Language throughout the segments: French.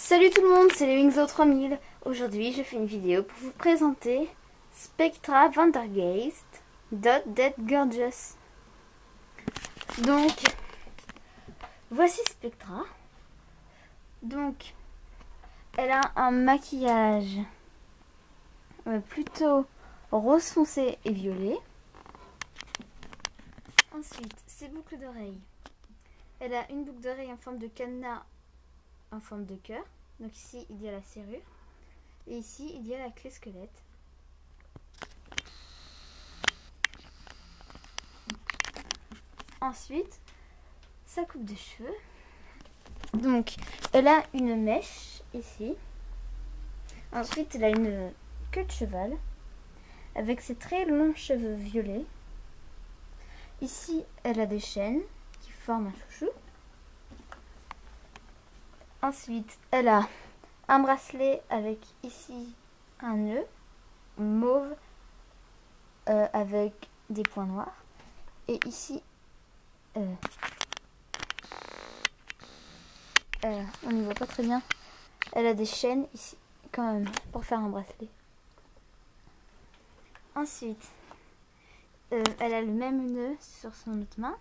Salut tout le monde, c'est Lewingzo3000. Aujourd'hui, je fais une vidéo pour vous présenter Spectra Vandergeest Dot Dead Gorgeous. Donc, voici Spectra. Donc, elle a un maquillage plutôt rose foncé et violet. Ensuite, ses boucles d'oreilles. Elle a une boucle d'oreille en forme de cadenas en forme de cœur. Donc ici, il y a la serrure. Et ici, il y a la clé squelette. Ensuite, sa coupe de cheveux. Donc, elle a une mèche ici. Ensuite, elle a une queue de cheval avec ses très longs cheveux violets. Ici, elle a des chaînes qui forment un chouchou. Ensuite, elle a un bracelet avec ici un nœud mauve avec des points noirs. Et ici, on ne voit pas très bien. Elle a des chaînes ici quand même pour faire un bracelet. Ensuite, elle a le même nœud sur son autre main.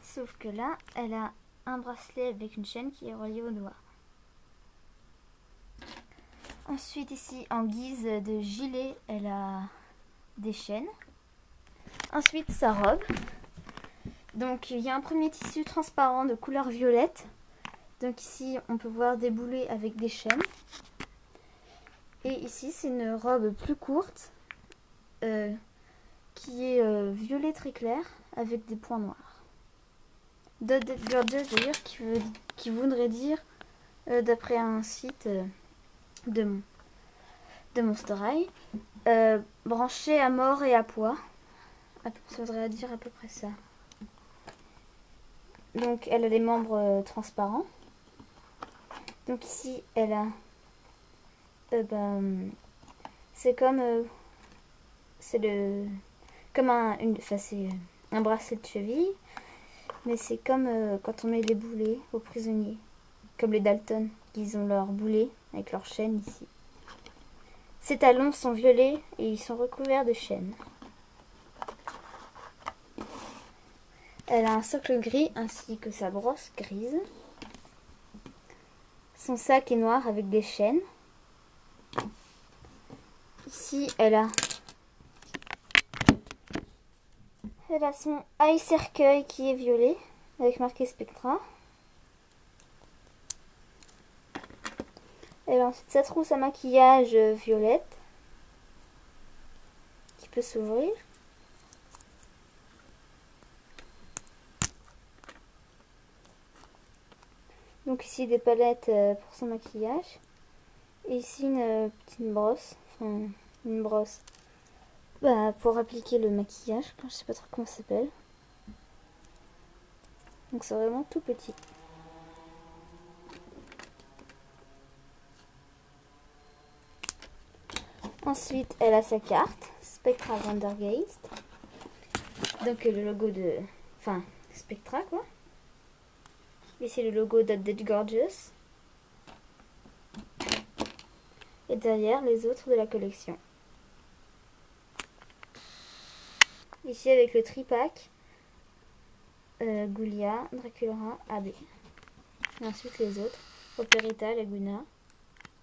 Sauf que là, elle a un bracelet avec une chaîne qui est reliée au doigt. Ensuite ici, en guise de gilet, elle a des chaînes. Ensuite, sa robe. Donc il y a un premier tissu transparent de couleur violette. Donc ici, on peut voir des boulets avec des chaînes. Et ici, c'est une robe plus courte qui est violet très clair avec des points noirs. Dot Dead Gorgeous d'ailleurs, qui voudrait dire, d'après un site de Monster High, branché à mort et à poids. Ça voudrait dire à peu près ça. Donc elle a les membres transparents. Donc ici elle a c'est comme c'est un bracelet de cheville, mais c'est comme quand on met les boulets aux prisonniers, comme les Dalton, ils ont leurs boulets avec leurs chaînes ici. Ses talons sont violets et ils sont recouverts de chaînes. Elle a un socle gris ainsi que sa brosse grise. Son sac est noir avec des chaînes. Ici, elle a son eye cercueil qui est violet avec marqué Spectra. Elle a ensuite sa trousse à maquillage violette qui peut s'ouvrir. Donc ici des palettes pour son maquillage. Et ici une petite brosse. Enfin, une brosse pour appliquer le maquillage. Je sais pas trop comment ça s'appelle. Donc c'est vraiment tout petit. Ensuite, elle a sa carte, Spectra Vandergeest. Donc le logo de... Enfin, Spectra quoi. Ici le logo Dot Dead Gorgeous. Et derrière les autres de la collection. Ici avec le tripack, Goulia, Dracula, AB. Et ensuite les autres, Operita, Laguna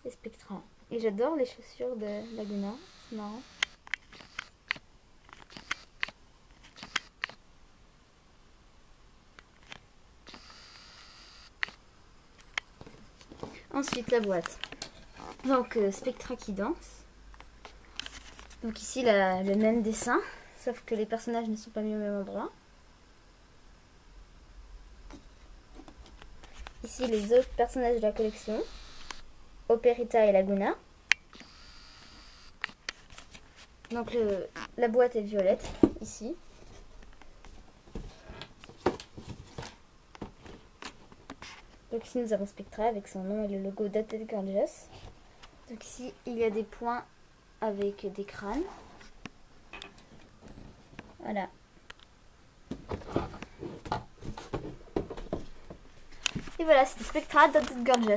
et Spectra. Et j'adore les chaussures de Laguna, c'est marrant. Ensuite la boîte. Donc Spectra qui danse. Donc ici le même dessin, sauf que les personnages ne sont pas mis au même endroit. Ici les autres personnages de la collection, Operita et Laguna. Donc la boîte est violette ici. Donc ici nous avons Spectra avec son nom et le logo Dot Dead Gorgeous. Donc ici il y a des points avec des crânes. Voilà. Et voilà, c'était Spectra Dot Dead Gorgeous.